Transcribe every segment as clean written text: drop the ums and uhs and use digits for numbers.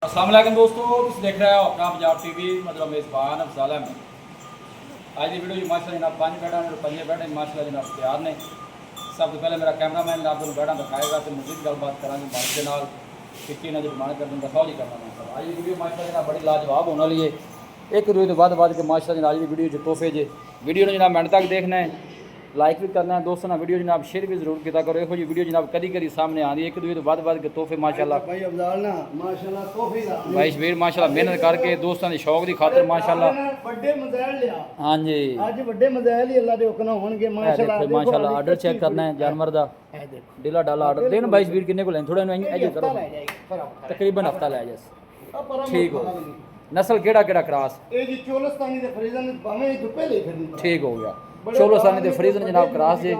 अस्सलाम वालेकुम दोस्तों, तुम देख रहे हो अपना पंजाब टीवी मतलब मेज़बान अफजाल अहमद। आज की वीडियो जी माशाल्लाह जनाब 5 बैठा ने 5 बैठे माशाल्लाह जनाब तैयार ने। सब तो पहले मेरा कैमरामैन जनाब को बैठा दिखाएगा तो मजीद गलबात करेंगे मालिक के नाल कि ना जो डिमांड कर दूँगा सौ जी करना माशाल्लाह। आज की वीडियो माशाल्लाह जनाब बड़ी लाजवाब होने वाली है। एक रुपये तो बाद के माशाल्लाह जनाब आज की वीडियो जो तोहफे जे वीडियो ने जनाब मिनट तक देखना है, लाइक भी करना है दोस्तों ना, वीडियो जनाब शेयर भी जरूर किया करो। यहो जी वीडियो जनाब कदी कदी सामने आती है। एक दूसरे तो बाद के तोहफे माशाल्लाह भाई अफजाल ना माशाल्लाह तोहफे दा भाई शबीर माशाल्लाह मेहनत करके दोस्तों के शौक की खातर माशाल्लाह बड़े मजाइल लिया। हाँ जी आज बड़े मजाइल ही अल्लाह दे हुक्म होणगे माशाल्लाह। देखो माशाल्लाह ऑर्डर चेक करना है जानवर दा डिला डाला ऑर्डर देना भाई शबीर किन्ने को लें थोड़ा एज करो तकरीबन हफ्ता लै जाए ठीक हो। नस्ल केड़ा केड़ा क्रॉस ए जी चोलस्तानी दे फरीजन भाਵੇਂ दुपे ले फिरनी ठीक हो गया। चोलस्तानी दे फरीजन जनाब क्रॉस जे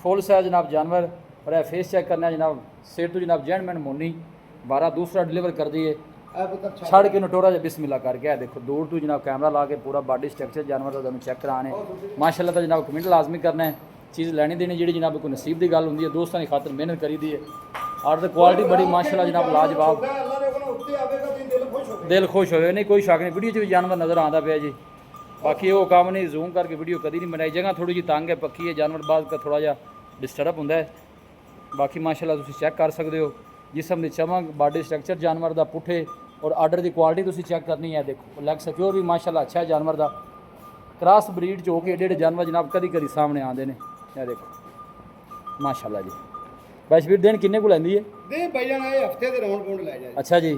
फुल साइज जनाब जानवर और ए फेस चेक करना है जनाब सिर तो जनाब जेंटलमैन मोनी 12 दूसरा डिलीवर कर दिए छड़ के नटोरा जा बिस्मिल्लाह करके है। देखो दूर तो जनाब कैमरा ला के पूरा बॉडी स्ट्रक्चर जानवर का तुहानू चेक कराने माशाल्लाह तो जनाब कमेंट लाजमी करना है। चीज़ लैनी देनी जी जनाब कोई नसीब की गल होंगी है दोस्तों की खातर मेहनत करी दी है और क्वालिटी बड़ी माशाल्लाह जनाब लाजवाब दिल खुश होए नहीं कोई शक नहीं। वीडियो भी जानवर नज़र आता पाया जी बाकी वो काम नहीं जूम करके वीडियो कभी नहीं बनाई। जगह थोड़ी जी तंग है पक्की है जानवर बाद का थोड़ा जहा डिस्टर्ब होंगे है। बाकी माशाल्लाह तुम चेक कर सकते हो जिसम की चमक बॉडी स्ट्रक्चर जानवर का पुठे और आर्डर की क्वालिटी तुम चेक करनी है। देखो लैग सिक्योर भी माशाल्लाह अच्छा है जानवर का क्रॉस ब्रीड जो कि एडे जानवर जनाब कदी कदी सामने आते हैं। यह देखो माशाल्लाह जी भाई शबीर दिन किन्ने को लैंदी है दे भाई जान ए हफ्ते दे राउंड पाउंड ले जाए। अच्छा जी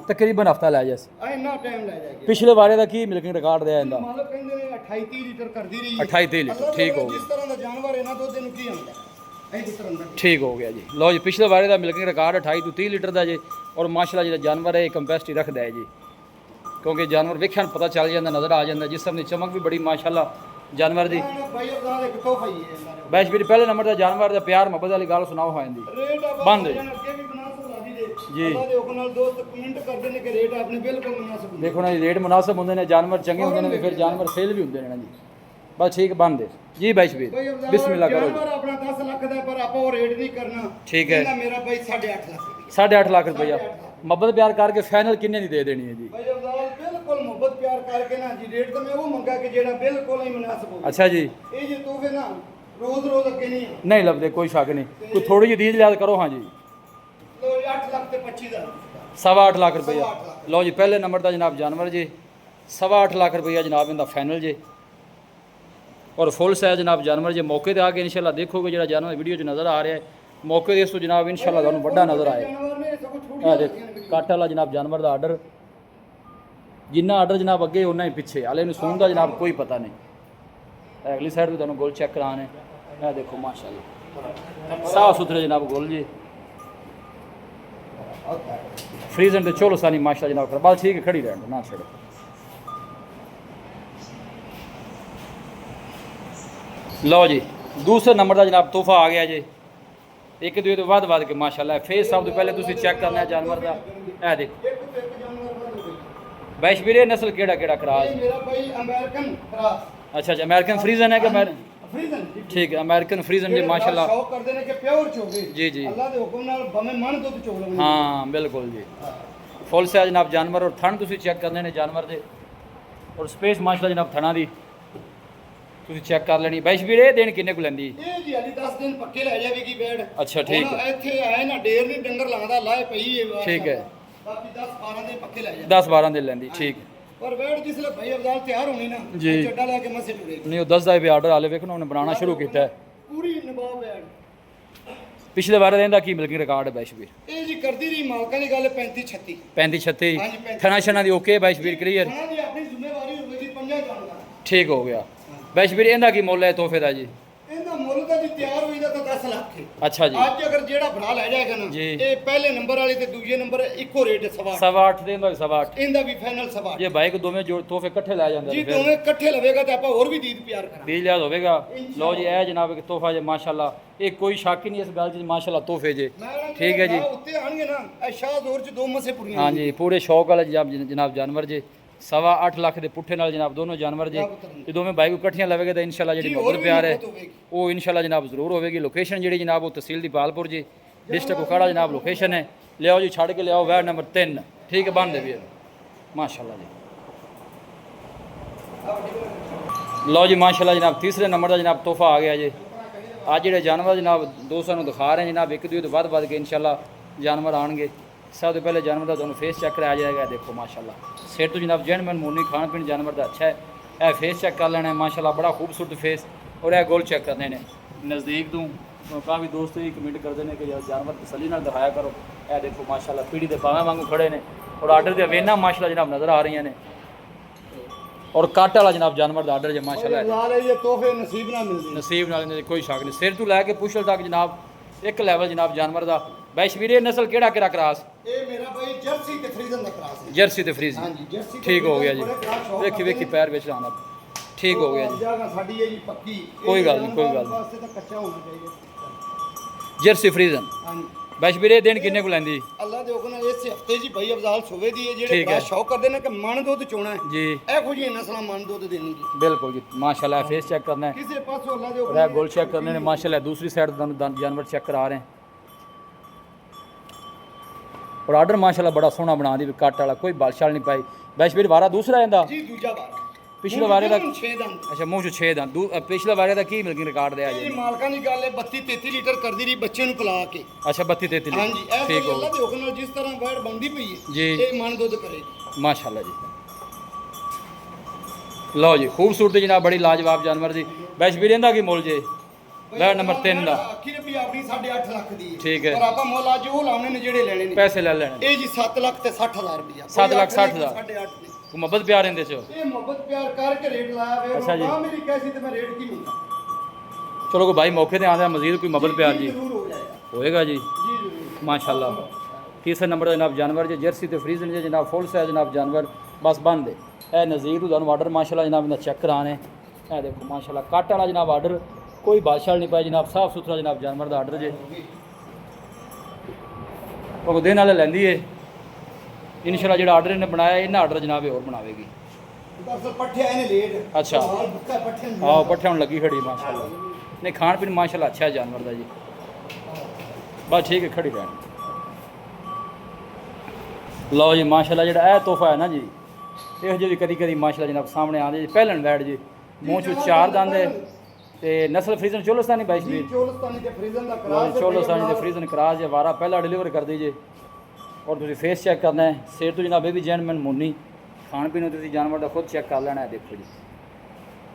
तकरीबन हफ्ता लै जाए आ इतना टाइम ले जाएगी। पिछले बारे का की मिल्किंग रिकॉर्ड दिया इंदा मतलब कहंदे ने 28-30 लीटर कर दी रही 28-30 लीटर ठीक हो जिस तरह दा जानवर है ना दुध देनु की आंदा ऐ जिस तरह दा ठीक हो गया जी। लो जी पिछले बारे का मिल्किंग रिकॉर्ड 28 तो 30 लीटर का जी और माशाल्लाह जो जानवर है कंपैसिटी रखता है जी क्योंकि जानवर वेख्या पता चल जाता नज़र आ जाता जिसम की चमक भी बड़ी माशाल्लाह जानवर की। भाई अफजाल एक तोहफा ही है अल्लाह बैश भी पहले नंबर का जानवर का प्यार मोहब्बत वाली गल सुनाओ हाँ जी रेट आप बंद अगे भी मुनासिब राजी दे जी। अल्लाह दे हुक्म नाल दोस्त कमेंट करदे ने कि रेट आपने बिल्कुल मुनासिब देखो ना जी रेट मुनासिब होंगे ने जानवर चंगे होंगे ने फिर जानवर सेल भी होंगे ना जी बस ठीक बंद दे जी भाई शबीर बिस्मिल्लाह करो जी। जानवर अपना 10 लाख दा पर आप वो रेट नहीं करना ठीक है कहंदा मेरा भाई 8.5 लाख 8.5 लाख रुपया मोहब्बत प्यार करके फाइनल किन्ने दी दे देनी है जी। भाई अफजाल बिल्कुल मोहब्बत प्यार करके ना जी रेट तो मैं वो मंगा कि जेड़ा बिल्कुल ही मुनासिब हो। अच्छा जी ये जे तोहफे ना रोज रोज अगे नहीं है। नहीं लभदे कोई शक नहीं कोई थोड़ी जी दीज लिहाज करो हाँ जी। लो 8 लाख ते 25 दा 8.25 लाख रुपया लो जी पहले नंबर का जनाब जानवर जी 8.25 लाख रुपया जनाब इनका फाइनल जी और फुल साइज जनाब जानवर जी मौके पर आके इंशाल्लाह देखोगे जो जानवर वीडियो च नज़र आ रहा है मौके से इस तो जनाब इंशाल्लाह तुहानू बड़ा नज़र आए। जानवर ने सब छूट देख कट वाला जनाब जानवर का आर्डर जिन्ना आर्डर जनाब अगे उन्ना ही पिछे हाले नूं सून का जनाब कोई पता नहीं। अगली साइड भी तुहानू गोल चेक कराने है देखो माशाल्लाह साफ सुथरे जनाब गोल जी फ्रीजन तो चलो सानी माशाल्लाह जनाब कर बस ठीक है खड़ी रहने ना छड़ो। लो जी दूसरे नंबर का जनाब तोहफा आ गया जी एक दूसरे तो बाद के माशाल्लाह फेस सब तो पहले तुम चेक करना है जानवर का है देखो बैश वीरे नस्ल केड़ा केड़ा क्रॉस मेरा भाई अमेरिकन क्रॉस। अच्छा अमेरिकन फ्रीजन है कि फ्रीजन ठीक है अमेरिकन फ्रीजन जी माशाल्लाह शौक करदे ने कि प्योर चोगे जी जी अल्लाह दे हुक्म नाल भाਵੇਂ मन दुध चोग लवे। हाँ बिल्कुल जी फुल साइज जनाब जानवर और थन तुम चेक करने ने जानवर के और स्पेस माशाल्लाह जनाब थना दी तुम चेक कर लेनी। बैश वीरे दिन किन्ने को लैंदी ये जी अली 10 दिन पक्के ले जावेगी बैड। अच्छा ठीक है ਇੱਥੇ ਆਏ ਨਾ ਡੇਰ ਨਹੀਂ ਡੰਗਰ ਲਾਉਂਦਾ ਲਾਏ ਪਈ ਹੈ ठीक है ਬਾਕੀ 10-12 ਦਿਨ ਪੱਕੇ ਲੈ ਜਾ 10-12 दिन लैंदी ठीक है ਪਰ ਬੈਡ ਜਿਸਲੇ ਭਾਈ ਅਫਜ਼ਾਲ ਤਿਆਰ ਹੋਣੀ ਨਾ जी। ਚੱਡਾ ਲੈ ਕੇ ਮਸੇ ਟੁਰੇ नहीं वो 10 का भी आर्डर हाले वेखो उन्हें बनाना शुरू किया है ਪੂਰੀ ਨਵਾਬ ਬੈਡ पिछले बार का की मिल्किंग रिकॉर्ड है बैश वीर ਇਹ ਜੀ ਕਰਦੀ ਰਹੀ ਮਾਲਕਾਂ ਦੀ ਗੱਲ 35-36 35 36 हाँ जी, 35। थना शना दी ओके बैश वीर क्लियर ਹਾਂ ਜੀ ਆਪਣੀ ਜ਼ਿੰਮੇਵਾਰੀ ਹੋਵੇਗੀ ਪੰਜਾਂ ਜਾਣਦਾ। ठीक हो गया। बैश वीर इनका की मुੱਲ है तोहफे का जी ਇਹਦਾ ਮੁੱਲ ਤਾਂ ਜੀ ਤਿਆਰ ਹੋਈ ਦਾ ਤਾਂ 10 ਲੱਖ ਹੈ। अच्छा जी ਅੱਜ ਅਗਰ ਜਿਹੜਾ ਭਰਾ ਲੈ ਜਾਏਗਾ ਨਾ जी। ਇਹ ਪਹਿਲੇ ਨੰਬਰ ਵਾਲੇ ਤੇ ਦੂਜੇ ਨੰਬਰ ਇੱਕੋ ਰੇਟ 8.5 8.5 ਦੇ ਦਾ 8.5 ਇਹਦਾ ਵੀ ਫਾਈਨਲ 8.5 ਜੇ ਬਾਈਕ ਦੋਵੇਂ ਜੋ ਤੋਹਫੇ ਇਕੱਠੇ ਲੈ ਜਾਂਦੇ ਜੀ ਨੇ ਫਿਰ ਦੋਵੇਂ ਇਕੱਠੇ ਲਵੇਗਾ ਤੇ ਆਪਾਂ ਹੋਰ ਵੀ ਦੀਦ ਪਿਆਰ ਕਰਾਂਗੇ। 20 ਲਿਆਜ਼ ਹੋਵੇਗਾ। ਲਓ ਜੀ ਇਹ ਜਨਾਬ ਇੱਕ ਤੋਹਫਾ ਜੇ ਮਾਸ਼ਾਅੱਲਾ ਇਹ ਕੋਈ ਸ਼ੱਕ ਹੀ ਨਹੀਂ ਇਸ ਗੱਲ 'ਚ ਮਾਸ਼ਾਅੱਲਾ ਤੋਹਫੇ ਜੇ ਠੀਕ ਹੈ ਜੀ। ਉੱਤੇ ਆਣਗੇ ਨਾ ਇਹ ਸ਼ਾਹਜ਼ੋਰ ਚ ਦੋ ਮਸੇ ਪੁਰੀਆਂ हाँ जी पूरे शौक वाले जनाब जानवर जे 8.25 लाख के पुट्ठे नाल जनाब दोनों जानवर जे ये दोवें बाइक इकट्ठियां लवेगे तो इंशाल्लाह जी मोहब्बत प्यार है वो इंशाल्लाह जनाब जरूर होगी। लोकेशन जी जनाब वो तहसील दीपालपुर जी डिस्ट्रिक्ट उकाड़ा जनाब लोकेशन है। लियाओ जी छड़ के लियाओ वार्ड नंबर 3 ठीक है बन दे भी माशाल्लाह जी। लो जी माशाल्लाह जनाब तीसरे नंबर का जनाब तोहफा आ गया जी। आज जो जानवर जनाब दोस्तों को दिखा रहे हैं जनाब एक दूसरे तो वध के इंशाल्लाह जानवर आएंगे। सब तो पहले जानवर का तुहानू फेस चेक कराया जाएगा। देखो माशाल्लाह सिर तो जनाब जेंटलमैन मूनी खान पीन जानवर का अच्छा है। यह फेस चेक कर लेना है माशाल्लाह बड़ा खूबसूरत फेस। और यह गोल चेक करने ने नज़दीक दूँ काफ़ी दोस्त ही कमेंट करते हैं कि यार जानवर तसली नाल दिखाया करो। यह देखो माशाल्लाह पीढ़ी के पावे वांगू खड़े ने और आर्डर के वेना माशाल्लाह जनाब नज़र आ रही ने। और काट वाला जनाब जानवर का आर्डर जो माशाल्लाह ये तोहफे नसीब ना मिलदे नसीब नाल कोई शक नहीं। सिर तो लैके पुछल तक जनाब एक लैवल जनाब जानवर का। बैश वीरे नस्ल केड़ा केड़ा क्रास ये मेरा भाई जर्सी ते फ्रीजन दा क्रास है। जर्सी ते फ्रीज हां जी जर्सी ठीक हो गया जी। देखी वेखी पैर विच आना ठीक हो गया जी। जगह साडी है जी पक्की कोई गल नहीं कोई गल नहीं। वास्ते तो कच्चा होना चाहिए। जर्सी फ्रीजन हां जी बैश वीरे दिन किन्ने को लैंदी अल्लाह दे हुक्म नाल इस हफ्ते जी भाई अफजाल सुबह दी है जेड़े ठीक है। बड़ा शौक करदे ने कि मन दुध चोना है जी ए खुजी नस्लां मन दुध देनी जी बिल्कुल जी माशाल्लाह फेस चेक करना है किसी पासों अल्लाह दे और यह गोल चेक करने ने माशाल्लाह दूसरी साइड जानवर चेक करा रहे हैं। और आर्डर माशाल्लाह बड़ा सोहना बना दी कट वाला कोई बालशाल नहीं पाई। बैश वीर वारा दूसरा आंदा जी दूजा बार पिछले वारे का 6 दंद अच्छा मुंह च 6 दंद पिछले वारे का की मिलगी रिकॉर्ड दिया ये जी। मालकां दी गल है 32 33 लीटर करदी रही बच्चे नु पिला के। अच्छा 32 33 हां जी ए ठीक हो अल्लाह दे हुक्म नाल जिस तरह बैठ बनदी पई है जी ये मन दुध करेगी माशाल्लाह जी। लो जी खूबसूरत जनाब बड़ी लाजवाब जानवर जी। बैश वीर इहदा की मुल जे बैठ नंबर 3 का आखिर भी अपनी 8.5 लाख दी है ठीक है। पर आपा मुल अज वो लाने ने जेड़े लेने ने पैसे ले लेने ये जी 7 लाख ते 60,000 रुपया 7 लाख 60,000 8.5 ने को मोहब्बत प्यार इहदे च ये मोहब्बत प्यार करके रेट लाया वे अच्छा जी। मां मेरी कैसी ते मैं रेट की मिलता चलो को भाई मौके ते आंदा मजीद कोई मोहब्बत प्यार जी जरूर हो जाएगा होएगा जी जी जरूर माशाल्लाह। तीसरे नंबर का जनाब जानवर जो जर्सी तो फ्रीजन जो जनाब फुल साइज जनाब जानवर बस बन दे ए नज़ीर तुहानू आर्डर माशाल्लाह जनाब इन्दा चेक कराने ए देखो माशाल्लाह कट वाला जनाब आर्डर कोई बादशाह नहीं पाया जनाब साफ सुथरा जनाब जानवर का आर्डर जे तो दिन वाले लैंदी है इंशाल्लाह जो आर्डर इन्हें बनाया इन्हें आर्डर जनाब और बनावेगी। दरअसल पट्ठे आए ने लेट अच्छा। माल बुक्का पट्ठे ने हाँ पट्ठे हुण लगी खड़ी माशाल्लाह नहीं खान पीन माशाल्लाह अच्छा है जानवर का जी बस ठीक है खड़ी रहनी। लो जी माशाल्लाह जो तोहफा है ना जी यहो जी कदी कदी माशाल्लाह जनाब सामने आते जी पहलन बैठ जी मूँह चो 4 दंद है ते नस्ल फ्रीजन चोलस्तानी बाईस जी वीर चोलस्तानी ते फ्रीजन दा क्रास चोलस्तानी ते फ्रीजन क्रास या वारा पहला डिलीवर कर दीजिए। और तुम फेस चेक करना है सिर तो जनाब भी जेंटलमैन मुन्नी खान पीन तुम जानवर का खुद चेक कर लेना है। देखो जी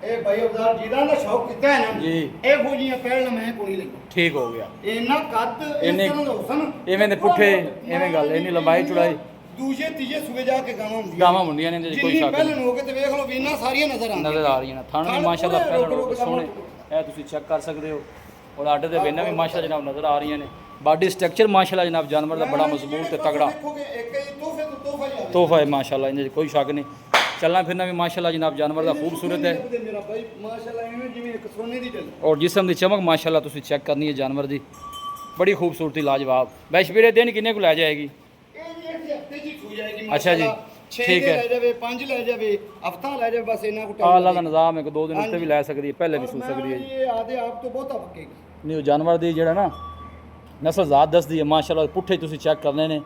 ए भाई अफजाल जीदा दा शौक किता है ना जी ए खोजियां पहल मैं कोनी लगी ठीक हो गया इन्ना कद इस इन्ने- तरह दा हुसन इवें दे पुट्ठे इवें गल इन्नी लंबाई चौड़ाई दूजे तीजे सूबे जाके गावां हुंदी गावां मुंडियां ने कोई जिन्नी शक नहीं पहलन हो के ते वेख लो भी इन्ना सारियां नजर आंदी नज़र आ रही है थान भी माशाल्लाह पहले सोहने है तुम चेक कर सकते हो। और आर्डर के वेना भी माशाल्लाह जनाब नज़र आ रही ने बॉडी स्ट्रक्चर माशाल्लाह जनाब जानवर का बड़ा मजबूत ते तगड़ा देखोगे एक ही तोहफे तो तोहफा ही तोहफा है माशाल्लाह इनमें कोई शक नहीं। चलना फिरना भी माशाल्लाह जनाब जानवर का खूबसूरत है मेरा भाई माशाल्लाह इवें जिवें एक सोने दी डल और जिसम की चमक माशाल्लाह तुम चेक करनी है जानवर की बड़ी खूबसूरती लाजवाब। बैश वीरे दिन किन्ने को लै जाएगी ये भी एक हफ्ते जी छू जाएगी अच्छा जी, ठीक है। ले जावे 5 ले जावे हफ्ता ले जावे बस इना को अल्लाह का निज़ाम है कि 2 दिन उत्ते भी लै सकती है पहले भी सू सकती है। ये आधे आप तो बहुत पक्केगी नहीं जानवर की जो ना नस्ल ज़ात दसदी है माशाल्लाह पुट्ठे तुम चेक करने ने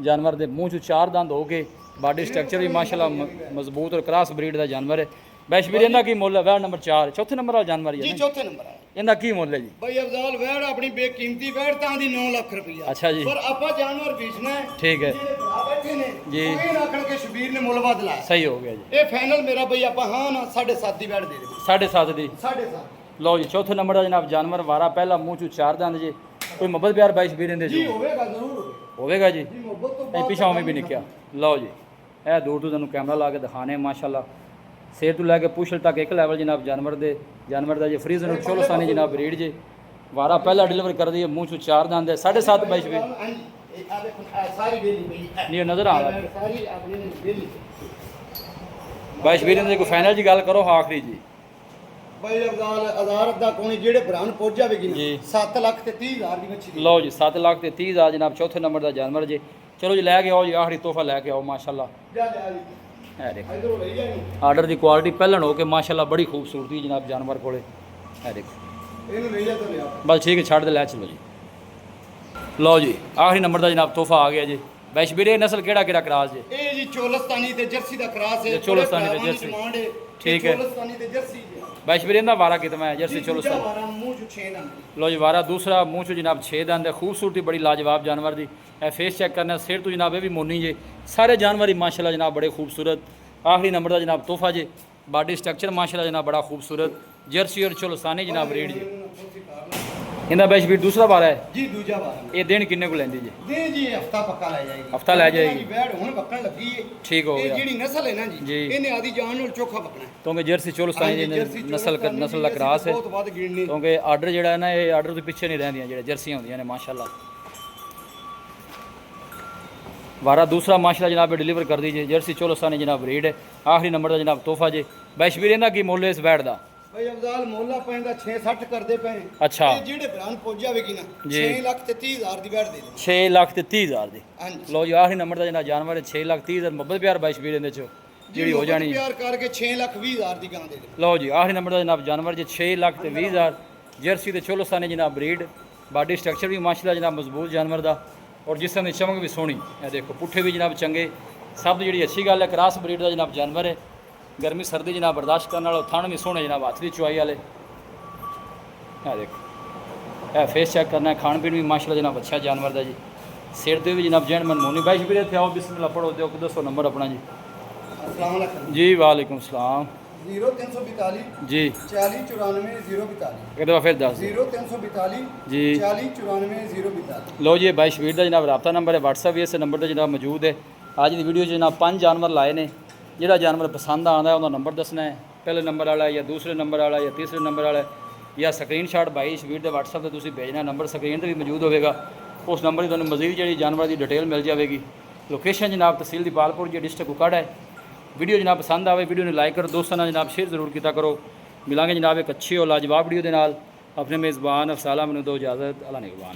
जानवर के मूँह चो 4 दंद हो गए बॉडी स्ट्रक्चर भी माशाल्लाह मजबूत और क्रॉस ब्रीड का जानवर है। बैश वीर इनका की मुल है वैड़ नंबर 4 चौथे नंबर वाला जानवर जी है चौथे नंबर है इनका की मुल है जी भाई अफजाल वैड़ अपनी बेकीमती वैड़ तां दी 9 लाख रुपया अच्छा जी पर आपा जानवर बेचना है ठीक है ਜਿਹੜੇ ਭਰਾ ਬੈਠੇ ਨੇ जी। ਉਹ ਇਹ ਆਖਣ ਕੇ ਸ਼ਬੀਰ ਨੇ ਮੁੱਲ ਵੱਧ ਲਾਇਆ सही हो गया जी ਇਹ ਫਾਈਨਲ ਮੇਰਾ ਬਈ ਆਪਾਂ ਹਾਂ ਨਾ 7.5 ਦੀ ਵੈੜ ਦੇ ਦੇ 7.5 दी 7.5 लो जी चौथे नंबर का जनाब जानवर वारा पहला मूँह चो 4 दंद जी कोई मोहब्बत प्यार बाईश वीर इनदे ਜੀ जो ਹੋਵੇਗਾ ਜ਼ਰੂਰ होवेगा जी ਜੀ ਮੁਹੱਬਤ ਤੋਂ ਇਹ ਪਿਛਾ ਉਵੇਂ ਵੀ ਨਿਕਿਆ ਲਓ ਜੀ ਇਹ ਦੂਰ ਤੋਂ ਤੁਹਾਨੂੰ ਕੈਮਰਾ ਲਾ ਕੇ ਦਿਖਾਣੇ ਮਾਸ਼ਾਅੱਲਾ ਸਿਰ ਤੋਂ ਲੈ ਕੇ ਪੁੱਛਲ ਤੱਕ ਇੱਕ ਲੈਵਲ ਜਨਾਬ ਜਾਨਵਰ ਦਾ ਜੇ ਫਰੀਜ਼ਨ ਚੋਲਸਾਨੀ ਜਨਾਬ ਰੀਡ ਜੇ ਵਾਰਾ ਪਹਿਲਾ ਡਿਲੀਵਰ ਕਰ ਦਈਏ ਮੂੰਹ ਚੋਂ 4 ਦੰਦ ਹੈ 7.5 ਬਾਈਸ਼ ਵੀ ਹਾਂਜੀ ਇਹ ਆ ਦੇਖੋ ਇਹ ਸਾਰੀ ਬੇਲੀ ਬਈ ਨਹੀਂ ਨਜ਼ਰ ਆ ਰਿਹਾ ਸਾਰੀ ਆਪਣੀ ਨੇ ਬੇਲੀ ਬਾਈਸ਼ ਵੀਰ ਦੇ ਕੋਈ ਫਾਈਨਲ ਦੀ ਗੱਲ ਕਰੋ ਆਖਰੀ ਜੀ ਬਈ ਅਫਜ਼ਾਲ ਹਜ਼ਾਰ ਦਾ ਕੋਣੀ ਜਿਹੜੇ ਭਰਾ ਨੂੰ ਪਹੁੰਚ ਜਾਵੇਗੀ ਜੀ। 7 ਲੱਖ ਤੇ 30 ਹਜ਼ਾਰ ਦੀ ਮੱਛੀ ਦੀ ਲਓ ਜੀ 7 ਲੱਖ ਤੇ 30 ਹਜ਼ਾਰ ਜਨਾਬ ਚੌਥੇ ਨੰਬਰ ਦਾ ਜਾਨਵਰ ਜੇ ਚਲੋ ਜੀ ਲੈ ਕੇ ਆਓ ਜੀ ਆਖਰੀ ਤੋਹਫਾ ਲੈ ਕੇ ਆਓ ਮਾਸ਼ਾਅੱਲਾ ਜਾ ਲੈ ਜੀ ਇਹ ਦੇਖੋ ਇਧਰੋਂ ਲਈ ਜਾਣੀ ਆਰਡਰ ਦੀ ਕੁਆਲਿਟੀ ਪਹਿਲਣ ਹੋ ਕੇ ਮਾਸ਼ਾਅੱਲਾ ਬੜੀ ਖੂਬਸੂਰਤੀ ਜਨਾਬ ਜਾਨਵਰ ਕੋਲੇ ਇਹ ਦੇਖੋ ਇਹਨੂੰ ਲਈ ਜਾ ਤਾਂ ਲਿਆ बस ठीक है छड़ दे लै चलो जी। लो जी आखिरी नंबर का जनाब तोहफा आ गया जी ਵੈਸ਼ ਵੀਰੇ ਨਸਲ ਕਿਹੜਾ ਕਿਹੜਾ ਕਰਾਸ ਜੇ ਇਹ ਜੀ ਚੋਲਸਤਾਨੀ ਤੇ ਜਰਸੀ ਦਾ ਕਰਾਸ ਹੈ। ਇਹ ਚੋਲਸਤਾਨੀ ਤੇ ਜਰਸੀ। ਡਿਮਾਂਡ ਹੈ। ਠੀਕ ਹੈ। ਚੋਲਸਤਾਨੀ ਤੇ ਜਰਸੀ ਜੀ। ਵੈਸ਼ ਵੀਰੇ ਦਾ ਵਾਰਾ ਕਿਤਨਾ ਹੈ ਜਰਸੀ ਚੋਲਸਤਾਨੀ? ਵਾਰਾ ਮੂੰਹ ਚ 6 ਦੰਦ। लो जी वारा दूसरा मुँह चो जनाब 6 दंद है। खूबसूरती बड़ी लाजवाब जानवर दी। ए फेस चेक करना सिर तो जनाब ये भी मोनी जे। सारे जानवर ही माशाल्लाह जनाब बड़े खूबसूरत। आखिरी नंबर का जनाब तोहफा जे। बॉडी स्ट्रक्चर माशाल्लाह जनाब बड़ा खूबसूरत। जर्सी और चोलस्तानी जनाब रेड जे। इनका बैश भी दूसरा वारा है जी दूजा वारा। ये दिन किन्ने को लेंदी जी? ਦੇ ਜੀ ਹਫਤਾ ਪੱਕਾ ਲੈ ਜਾਏਗੀ। ਹਫ਼ਤਾ ਲੈ ਜਾਏਗੀ। ਬੈੜ ਹੁਣ ਪੱਕਣ ਲੱਗੀ ਹੈ। ठीक हो ਇਹ गया ਜਿਹੜੀ ਨਸਲ ਹੈ ਨਾ ਜੀ। ਜੀ ਇਹਨੇ ਆਦੀ ਜਾਨ ਨਾਲ ਚੋਖਾ ਪੱਕਣਾ ਹੈ। क्योंकि जर्सी चोलस्तानी ਹਾਂਜੀ, जी ਜਰਸੀ नस्ल ਚੋਲਸਤਾਨੀ नस्ल का ਦੀ क्रास है। ਬਹੁਤ ਵੱਧ ਗਿਣਨੀ। क्योंकि आर्डर ਜਿਹੜਾ ਹੈ ਨਾ ਇਹ ਆਰਡਰ ਤੋਂ ਪਿੱਛੇ ਨਹੀਂ ਰਹਿੰਦੀਆਂ ਜਿਹੜੇ ਜਰਸੀਆਂ ਹੁੰਦੀਆਂ ਨੇ ਮਾਸ਼ਾਅੱਲਾ। वारा दूसरा माशाल्लाह जनाब डिलीवर कर दीजिए। जर्सी चोलस्तानी जनाब रेड है। आखिरी नंबर का जनाब तोहफा जे। बैशवीर इनका की मुੱਲ इस बैठ ਦਾ? ਭਾਈ ਅਫਜ਼ਾਲ ਮੋਲਾ ਪੈਂਦਾ 6-60 ਕਰਦੇ ਪਏ। ਅੱਛਾ। ਇਹ ਜਿਹੜੇ ਬਿਆਨ ਪਹੁੰਚ ਜਾਵੇਗੀ ਨਾ ਜੀ। 6 ਲੱਖ ਤੇ 30 ਹਜ਼ਾਰ ਦੀ ਬੈੜ ਦੇ ਦੇਣੀ। 6 ਲੱਖ ਤੇ 30 ਹਜ਼ਾਰ ਦੀ। ਹਾਂਜੀ। ਲੋ ਜੀ ਆਖਰੀ ਨੰਬਰ ਦਾ ਜਿਹੜਾ ਜਾਨਵਰ ਹੈ 6 ਲੱਖ 30 ਹਜ਼ਾਰ ਮੁਹੱਬਤ ਪਿਆਰ ਬਾਈਸ਼ਵੀਰ ਇਹਦੇ ਚ ਜਿਹੜੀ ਹੋ ਜਾਣੀ। ਪਿਆਰ ਕਰਕੇ 6 ਲੱਖ 20 ਹਜ਼ਾਰ ਦੀ ਗਾਂ ਦੇ ਦੇ। ਲਓ ਜੀ ਆਖਰੀ ਨੰਬਰ ਦਾ ਜਨਾਬ ਜਾਨਵਰ ਜੇ 6 ਲੱਖ ਤੇ 20 ਹਜ਼ਾਰ। ਜਰਸੀ ਤੇ ਚੋਲਸਤਾਨੀ ਜਨਾਬ ਬਰੀਡ। ਬਾਡੀ ਸਟਰਕਚਰ ਵੀ ਮਾਸ਼ਾਅੱਲਾ ਜਨਾਬ ਮਜ਼ਬੂਤ ਜਾਨਵਰ ਦਾ ਔਰ ਜਿਸਮ ਦੀ ਚਮਕ ਵੀ ਸੋਹਣੀ। ਇਹ ਦੇਖੋ ਪੁੱਠੇ ਵੀ ਜਨਾਬ ਚੰਗੇ। ਸਭ ਤੋਂ ਜਿਹੜੀ ਅੱਛੀ ਗੱਲ ਹੈ ਕ੍ਰਾਸ ਬਰੀਡ ਦਾ ਜਨਾਬ ਜਾਨਵਰ ਹੈ। ਗਰਮੀ ਸਰਦੀ ਜਨਾਬ ਬਰਦਾਸ਼ਤ ਕਰਨ ਵਾਲਾ। ਥਣ ਵੀ ਸੋਹਣੇ ਜਨਾਬ ਹੱਥ ਦੀ ਚੁਆਈ ਵਾਲੇ। ਇਹ ਦੇਖੋ ਇਹ ਫੇਸ ਚੈੱਕ ਕਰਨਾ। ਖਾਣ ਪੀਣ ਵੀ ਮਾਸ਼ਾਅੱਲਾ ਜਨਾਬ ਅੱਛਾ ਜਾਨਵਰ ਦਾ ਜੀ। ਸਿਰ ਤੇ ਵੀ ਜਨਾਬ ਜੈਨ ਮਨਮੋਨੀ। ਬਾਈਸ਼ ਵੀਰੇ ਇੱਥੇ ਆਓ ਬਿਸਮਿਲ੍ਲਾ ਪੜੋ ਦਿਓ। ਦੱਸੋ ਨੰਬਰ ਆਪਣਾ ਜੀ। ਅਸਲਾਮ ਅਲੈਕੁਮ ਜੀ ਵਾਲੇकुम ਸਲਾਮ 0342 ਜੀ। 40 94 042 ਇੱਕ ਦਫਾ ਫਿਰ ਦੱਸ ਦਿਓ 0342 ਜੀ। 40 94 042। ਲੋ ਜੀ ਇਹ ਬਾਈਸ਼ ਵੀਰ ਦਾ ਜਨਾਬ ਰਾਬਤਾ ਨੰਬਰ ਹੈ। WhatsApp ਵੀ ਇਸ ਨੰਬਰ ਤੇ ਜਨਾਬ ਮੌਜੂਦ ਹੈ। ਅੱਜ ਦੀ ਵੀਡੀਓ 'ਚ ਜਨਾਬ 5 ਜਾਨਵਰ ਲਾਏ ਨੇ। ਜਿਹੜਾ ਜਾਨਵਰ ਪਸੰਦ ਆਉਂਦਾ ਹੈ ਉਹਦਾ ਨੰਬਰ ਦੱਸਣਾ ਹੈ। ਪਹਿਲੇ ਨੰਬਰ ਵਾਲਾ ਜਾਂ ਦੂਸਰੇ ਨੰਬਰ ਵਾਲਾ ਜਾਂ ਤੀਸਰੇ ਨੰਬਰ ਵਾਲਾ ਜਾਂ ਸਕਰੀਨਸ਼ਾਟ ਬਾਈਸ਼ ਵੀਰ ਦੇ WhatsApp ਤੇ ਤੁਸੀਂ ਭੇਜਣਾ। ਨੰਬਰ ਸਕਰੀਨ ਤੇ ਵੀ ਮੌਜੂਦ ਹੋਵੇਗਾ। ਉਸ ਨੰਬਰ 'ਤੇ ਤੁਹਾਨੂੰ ਮਜ਼ੀਦ ਜਿਹੜੀ ਜਾਨਵਰ ਦੀ ਡਿਟੇਲ ਮਿਲ ਜਾਵੇਗੀ। ਲੋਕੇਸ਼ਨ ਜਨਾਬ ਤਹਿਸੀਲ ਦੀਪਾਲਪੁਰ ਜੀ ਡਿਸਟ੍ਰਿਕਟ ਕੁਕਾੜਾ ਹੈ। ਵੀਡੀਓ ਜਨਾਬ ਪਸੰਦ ਆਵੇ ਵੀਡੀਓ ਨੂੰ ਲਾਈਕ ਕਰੋ। ਦੋਸਤਾਂ ਨਾਲ ਜਨਾਬ ਸ਼ੇਅਰ ਜ਼ਰੂਰ ਕੀਤਾ ਕਰੋ। ਮਿਲਾਂਗੇ ਜਨਾਬ ਇੱਕ ਅੱਛੀ ਔਰ ਲਾਜਵਾਬ ਵੀਡੀਓ ਦੇ ਨਾਲ। ਆਪਣੇ ਮੇਜ਼ਬਾਨ ਅਫਸਾਲਾ ਮੈਨੂੰ ਦਿਓ ਇਜਾਜ਼ਤ। ਅੱਲਾ ਨਿਗਹਬਾਨ।